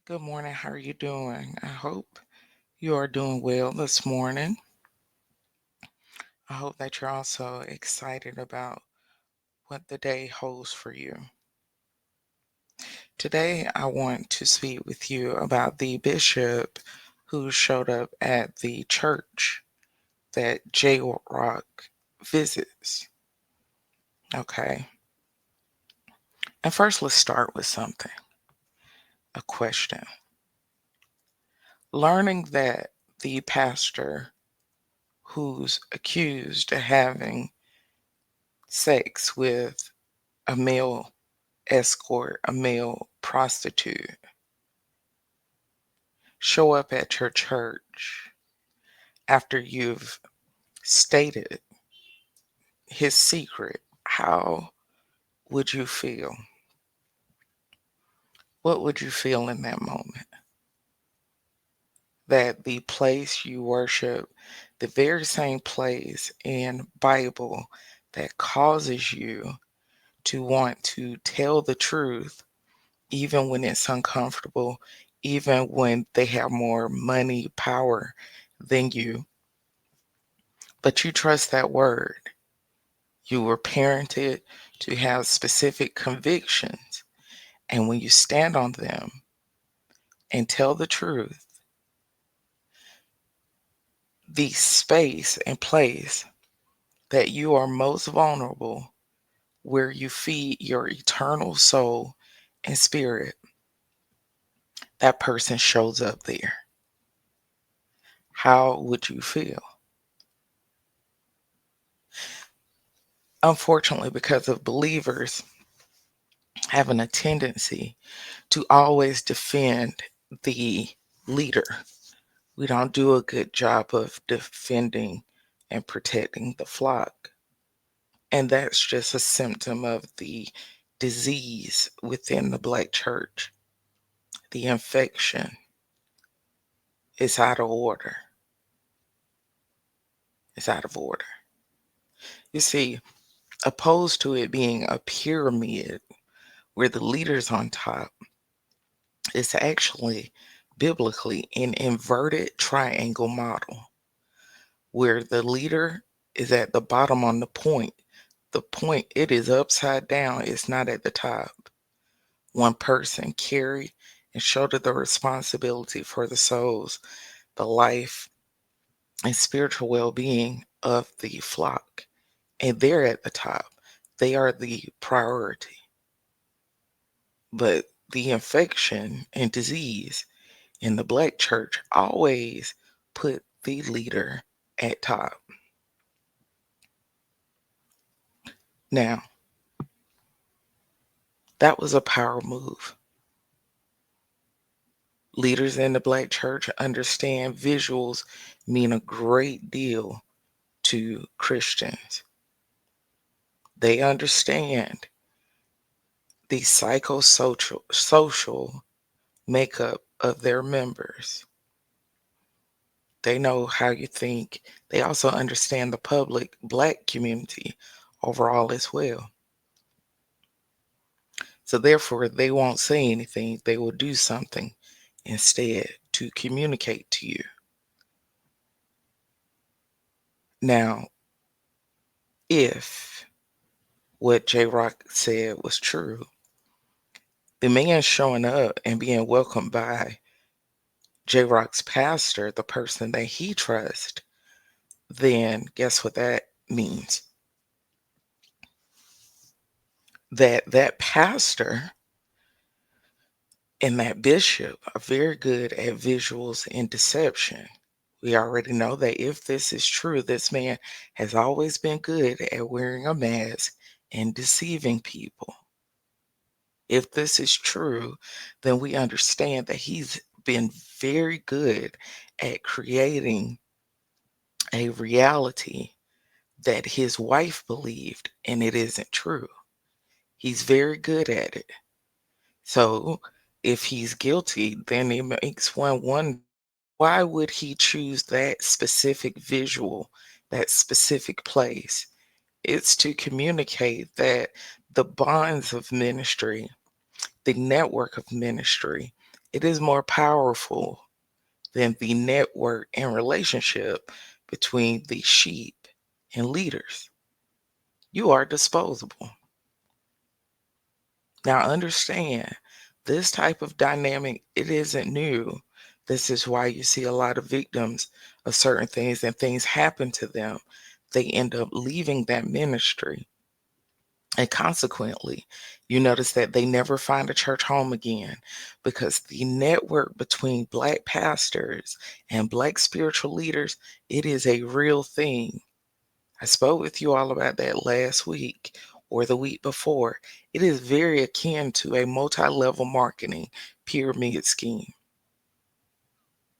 Good morning. How are you doing? I hope you are doing well this morning. I hope that you're also excited about what the day holds for you. Today, I want to speak with you about the bishop who showed up at the church that J Rock visits. Okay. And first, let's start with something, a question. Learning that the pastor who's accused of having sex with a male escort, a male prostitute, show up at your church after you've stated his secret, how would you feel? What would you feel in that moment? That the place you worship, the very same place in Bible that causes you to want to tell the truth, even when it's uncomfortable, even when they have more money, power than you, but you trust that word. You were parented to have specific convictions. And when you stand on them and tell the truth, the space and place that you are most vulnerable, where you feed your eternal soul and spirit, that person shows up there. How would you feel? Unfortunately, because of believers having a tendency to always defend the leader, we don't do a good job of defending and protecting the flock. And that's just a symptom of the disease within the Black church. The infection is out of order. It's out of order. You see, opposed to it being a pyramid where the leader's on top, it's actually biblically an inverted triangle model where the leader is at the bottom on the point. The point, it is upside down, it's not at the top. One person carry and shoulder the responsibility for the souls, the life, and spiritual well being of the flock. And they're at the top, they are the priority. But the infection and disease in the Black church always put the leader at top. Now, that was a power move. Leaders in the Black church understand visuals mean a great deal to Christians. They understand the psychosocial social makeup of their members. They know how you think. They also understand the public Black community overall as well. So therefore, they won't say anything. They will do something instead to communicate to you. Now, if what J Rock said was true, the man showing up and being welcomed by J Rock's pastor, the person that he trusts, then guess what that means? That pastor and that bishop are very good at visuals and deception. We already know that if this is true, this man has always been good at wearing a mask and deceiving people. If this is true, then we understand that he's been very good at creating a reality that his wife believed and it isn't true. He's very good at it. So if he's guilty, then it makes one wonder, why would he choose that specific visual, that specific place? It's to communicate that the bonds of ministry, the network of ministry, It is more powerful than the network and relationship between the sheep and leaders. You are disposable. Now understand, this type of dynamic, it isn't new. This is why you see a lot of victims of certain things and things happen to them. They end up leaving that ministry. And consequently, you notice that they never find a church home again because the network between Black pastors and Black spiritual leaders, it is a real thing. I spoke with you all about that last week or the week before. It is very akin to a multi-level marketing pyramid scheme.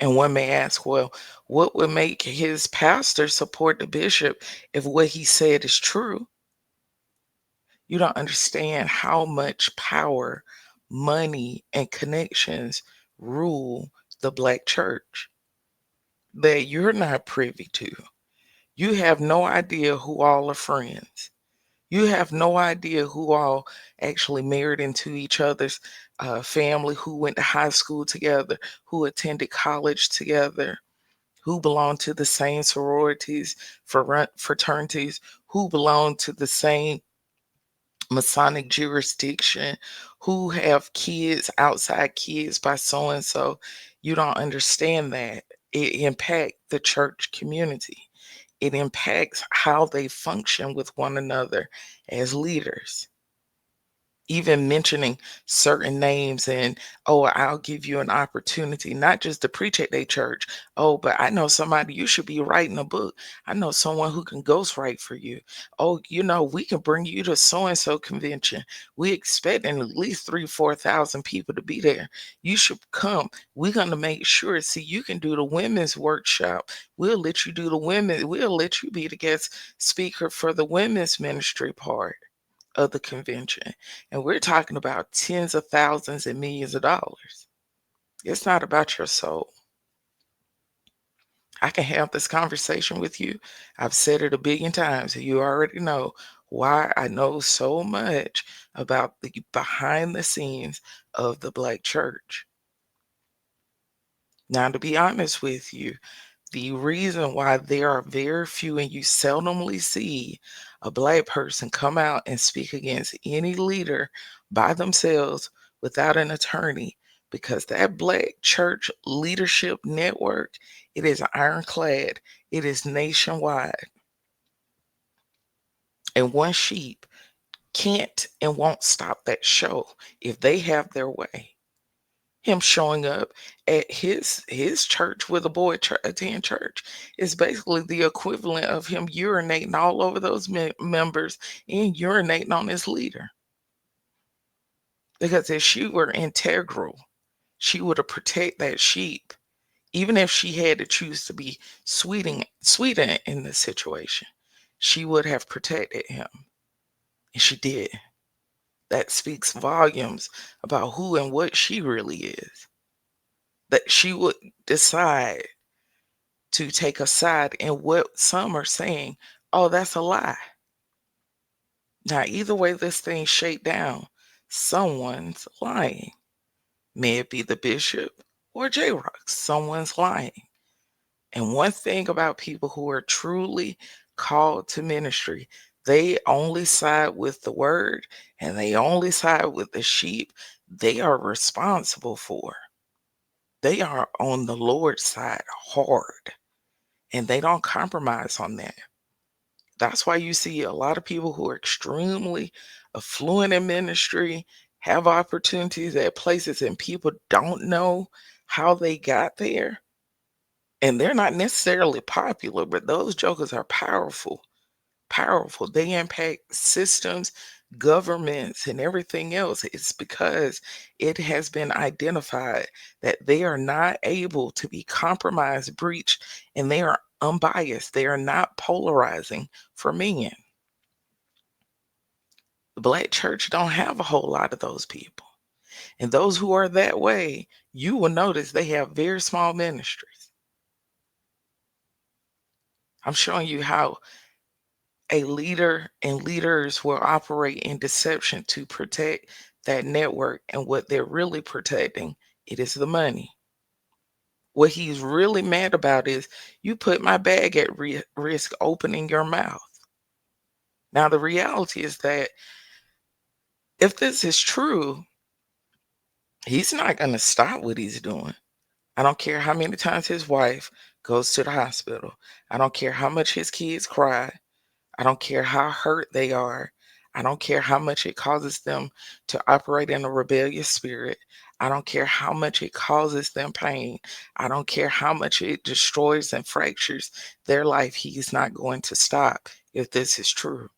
And one may ask, well, what would make his pastor support the bishop if what he said is true? You don't understand how much power, money, and connections rule the Black church that you're not privy to. You have no idea who all are friends. You have no idea who all actually married into each other's family, who went to high school together, who attended college together, who belong to the same sororities, fraternities, who belong to the same Masonic jurisdiction, who have kids, outside kids by so and so. You don't understand that. It impacts the church community. It impacts how they function with one another as leaders. Even mentioning certain names and, oh, I'll give you an opportunity, not just to preach at their church. Oh, but I know somebody, you should be writing a book. I know someone who can ghostwrite for you. Oh, we can bring you to so and so convention. We expecting at least 4,000 people to be there. You should come. We're gonna make sure. See, you can do the women's workshop. We'll let you do the women. We'll let you be the guest speaker for the women's ministry part of the convention. And we're talking about tens of thousands and millions of dollars. It's not about your soul. I can have this conversation with you. I've said it a billion times, and you already know why I know so much about the behind the scenes of the Black church. Now, to be honest with you, the reason why there are very few and you seldomly see a Black person come out and speak against any leader by themselves without an attorney, because that Black church leadership network, it is ironclad, it is nationwide. And one sheep can't and won't stop that show if they have their way. Him showing up at his church where the boy attend church is basically the equivalent of him urinating all over those members and urinating on his leader. Because if she were integral, she would have protect that sheep, even if she had to choose to be sweeter in this situation. She would have protected him, and she did. That speaks volumes about who and what she really is. That she would decide to take a side in what some are saying, oh, that's a lie. Now, either way this thing shake down, someone's lying. May it be the bishop or J-Rock, someone's lying. And one thing about people who are truly called to ministry, they only side with the word and they only side with the sheep they are responsible for. They are on the Lord's side hard, and they don't compromise on that. That's why you see a lot of people who are extremely affluent in ministry have opportunities at places and people don't know how they got there. And they're not necessarily popular, but those jokers are powerful. Powerful. They impact systems, governments, and everything else. It's because it has been identified that they are not able to be compromised, breached, and they are unbiased. They are not polarizing for men. The Black church don't have a whole lot of those people. And those who are that way, you will notice they have very small ministries. I'm showing you how a leader and leaders will operate in deception to protect that network. And what they're really protecting It is the money. What he's really mad about is you put my bag at risk opening your mouth. Now, the reality is that if this is true, he's not going to stop what he's doing. I don't care how many times his wife goes to the hospital. I don't care how much his kids cry. I don't care how hurt they are. I don't care how much it causes them to operate in a rebellious spirit. I don't care how much it causes them pain. I don't care how much it destroys and fractures their life. He's not going to stop if this is true.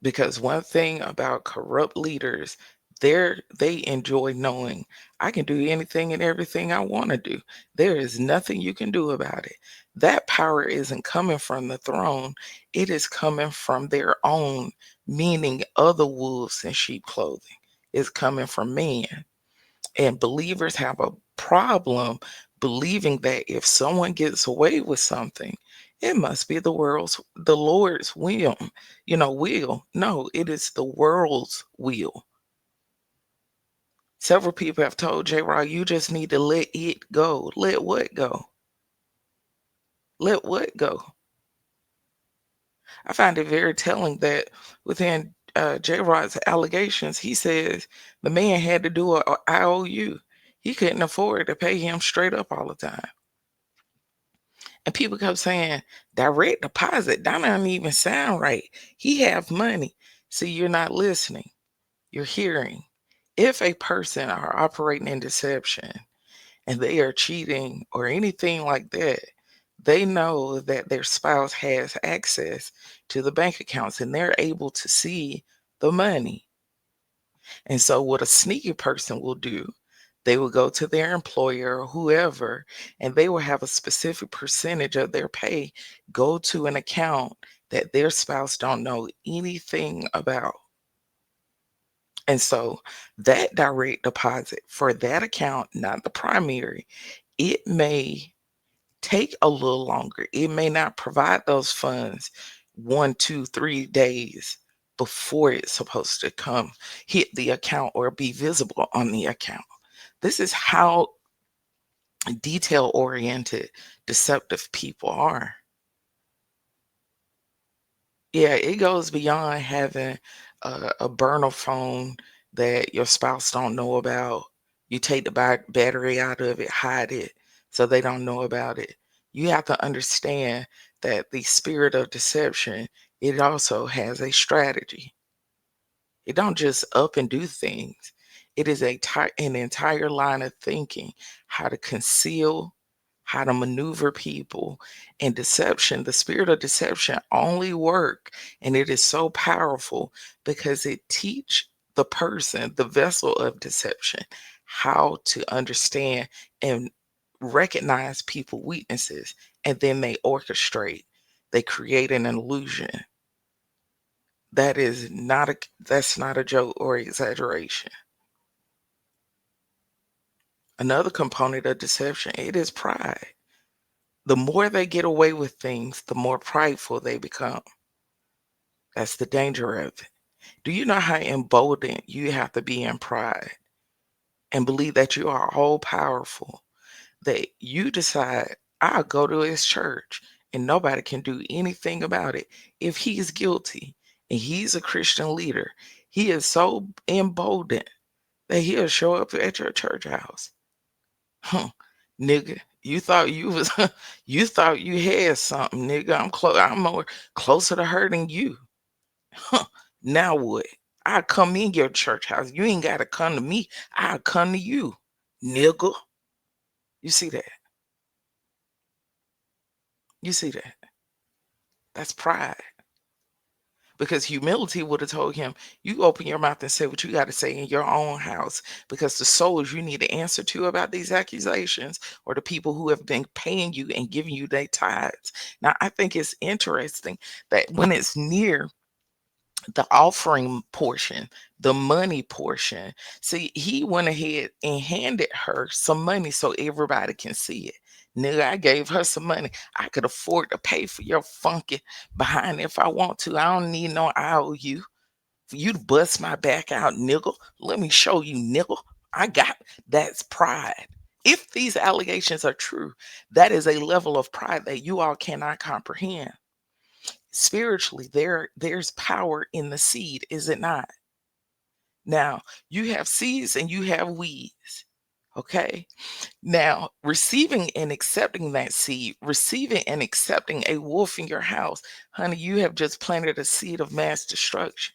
Because one thing about corrupt leaders, they enjoy knowing I can do anything and everything I want to do. There is nothing you can do about it. That power isn't coming from the throne. It is coming from their own, meaning other wolves in sheep clothing. It's coming from man. And believers have a problem believing that if someone gets away with something, it must be the Lord's will. No, it is the world's will. Several people have told J. Rod, you just need to let it go. Let what go? Let what go? I find it very telling that within J. Rod's allegations, he says the man had to do a IOU. He couldn't afford to pay him straight up all the time. And people kept saying, direct deposit, that doesn't even sound right. He have money. See, you're not listening. You're hearing. If a person are operating in deception and they are cheating or anything like that, they know that their spouse has access to the bank accounts and they're able to see the money. And so what a sneaky person will do, they will go to their employer or whoever, and they will have a specific percentage of their pay go to an account that their spouse don't know anything about. And so that direct deposit for that account, not the primary, it may take a little longer. It may not provide those funds 1, 2, 3 days before it's supposed to come hit the account or be visible on the account. This is how detail oriented, deceptive people are. Yeah, it goes beyond having a burner phone that your spouse don't know about. You take the battery out of it, hide it so they don't know about it. You have to understand that the spirit of deception, it also has a strategy. It don't just up and do things. It is an entire line of thinking, how to conceal, how to maneuver people. And deception, the spirit of deception only work, and it is so powerful because it teach the person, the vessel of deception, how to understand and recognize people weaknesses, and then they orchestrate, they create an illusion. That's not a joke or exaggeration. Another component of deception, it is pride. The more they get away with things, the more prideful they become. That's the danger of it. Do you know how emboldened you have to be in pride and believe that you are all powerful? That you decide, I'll go to his church and nobody can do anything about it. If he's guilty and he's a Christian leader, he is so emboldened that he'll show up at your church house. Huh, nigga, you thought you was you thought you had something, nigga. I'm more closer to hurting you. Huh, now what? I come in your church house. You ain't gotta come to me. I'll come to you, nigga. You see that? You see that? That's pride. Because humility would have told him, you open your mouth and say what you got to say in your own house. Because the souls you need to answer to about these accusations are the people who have been paying you and giving you their tithes. Now, I think it's interesting that when it's near the offering portion, the money portion, see, he went ahead and handed her some money so everybody can see it. Nigga, I gave her some money. I could afford to pay for your funky behind if I want to. I don't need no IOU. For you to bust my back out, nigga. Let me show you, nigga. That's pride. If these allegations are true, that is a level of pride that you all cannot comprehend. Spiritually, there's power in the seed, is it not? Now, you have seeds and you have weeds. Okay. Now, receiving and accepting that seed, receiving and accepting a wolf in your house, honey, you have just planted a seed of mass destruction.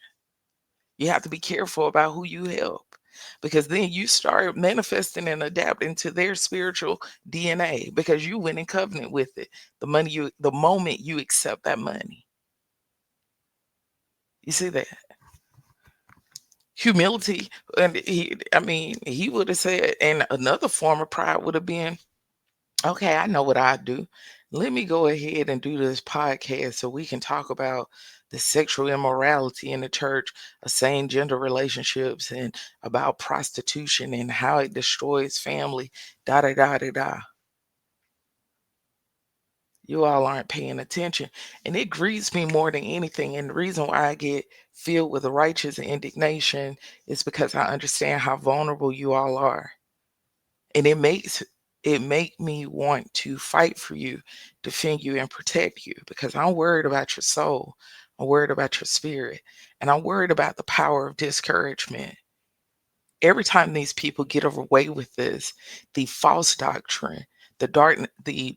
You have to be careful about who you help, because then you start manifesting and adapting to their spiritual DNA because you went in covenant with it. The moment you accept that money. You see that? Humility. And he would have said, and another form of pride would have been, okay, I know what I do. Let me go ahead and do this podcast so we can talk about the sexual immorality in the church, same gender relationships, and about prostitution and how it destroys family. Da da da da da. You all aren't paying attention. And it grieves me more than anything. And the reason why I get filled with righteous indignation is because I understand how vulnerable you all are. And it make me want to fight for you, defend you, and protect you, because I'm worried about your soul. I'm worried about your spirit. And I'm worried about the power of discouragement. Every time these people get away with this, the false doctrine, the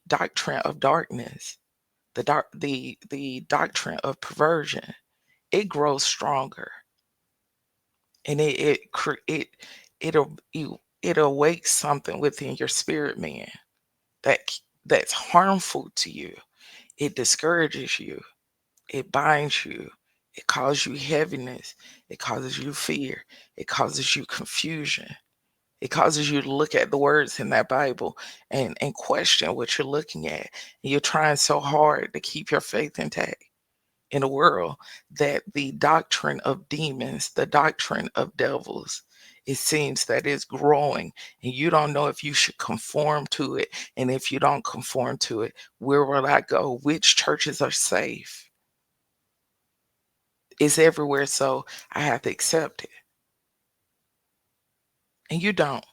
doctrine of darkness, the doctrine of perversion, it grows stronger, and it awakes something within your spirit, man, that that's harmful to you. It discourages you. It binds you. It causes you heaviness. It causes you fear. It causes you confusion. It causes you to look at the words in that Bible and question what you're looking at. And you're trying so hard to keep your faith intact in a world that the doctrine of demons, the doctrine of devils, it seems that is growing, and you don't know if you should conform to it. And if you don't conform to it, where will I go? Which churches are safe? It's everywhere, so I have to accept it. And you don't.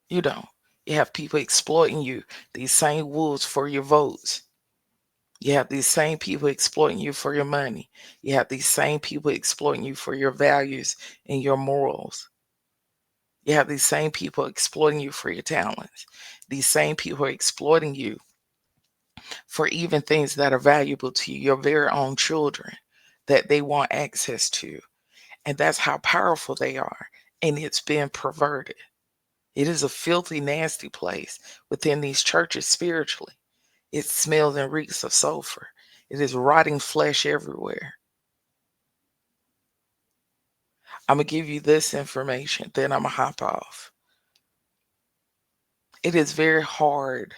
You don't. You have people exploiting you, these same wolves, for your votes. You have these same people exploiting you for your money. You have these same people exploiting you for your values and your morals. You have these same people exploiting you for your talents. These same people are exploiting you for even things that are valuable to you, your very own children, that they want access to. And that's how powerful they are. And it's been perverted. It is a filthy, nasty place within these churches spiritually. It smells and reeks of sulfur. It is rotting flesh everywhere. I'm going to give you this information, then I'm going to hop off. It is very hard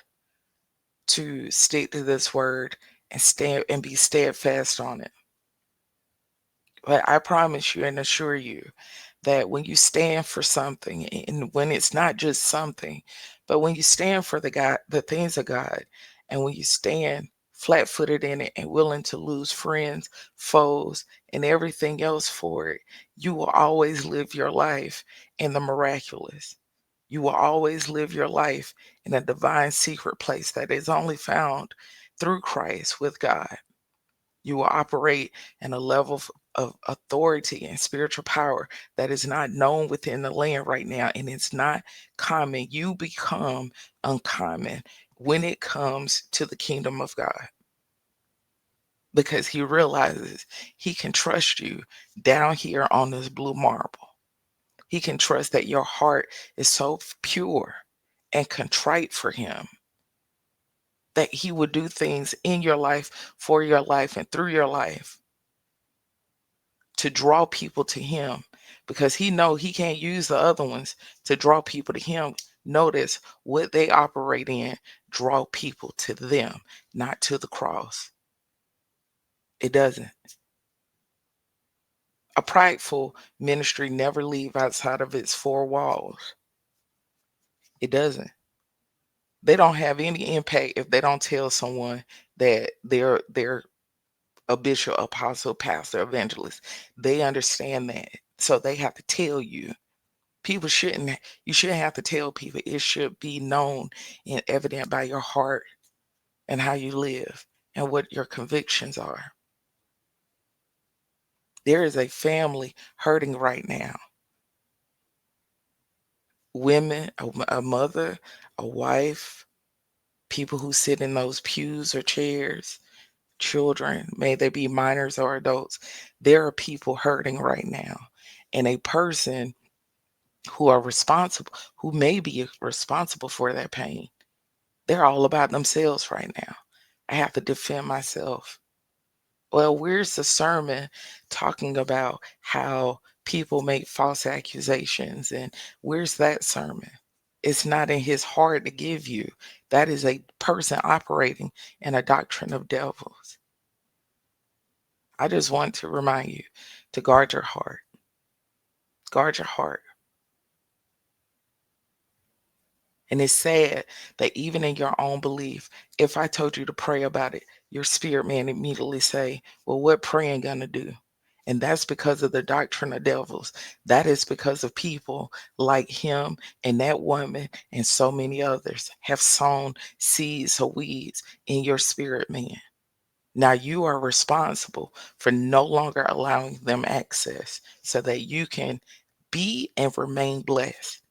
to stick to this word and stand and be steadfast on it. But I promise you and assure you that when you stand for something, and when it's not just something, but when you stand for the things of God, and when you stand flat-footed in it and willing to lose friends, foes, and everything else for it, you will always live your life in the miraculous. You will always live your life in a divine secret place that is only found through Christ with God. You will operate in a level of authority and spiritual power that is not known within the land right now, and it's not common. You become uncommon when it comes to the kingdom of God, because he realizes he can trust you down here on this blue marble. He can trust that your heart is so pure and contrite for him that he will do things in your life, for your life, and through your life to draw people to him, because he know he can't use the other ones to draw people to him. Notice what they operate in, draw people to them, not to the cross. It doesn't. A prideful ministry never leave outside of its four walls. It doesn't. They don't have any impact if they don't tell someone that they're a bishop, apostle, pastor, evangelist. They understand that. So they have to tell you. You shouldn't have to tell people. It should be known and evident by your heart and how you live and what your convictions are. There is a family hurting right now. Women, a mother, a wife, people who sit in those pews or chairs, children, may they be minors or adults. There are people hurting right now. And a person who may be responsible for that pain, they're all about themselves right now. I have to defend myself. Well, where's the sermon talking about how people make false accusations? And where's that sermon? It's not in his heart to give you. That is a person operating in a doctrine of devils. I just want to remind you to guard your heart. Guard your heart. And it's sad that even in your own belief, if I told you to pray about it, your spirit man immediately say, well, what praying gonna do? And that's because of the doctrine of devils. That is because of people like him and that woman and so many others have sown seeds or weeds in your spirit man. Now you are responsible for no longer allowing them access so that you can be and remain blessed.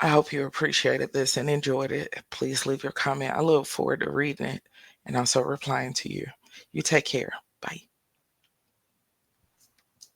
I hope you appreciated this and enjoyed it. Please leave your comment. I look forward to reading it and also replying to you. You take care. Bye.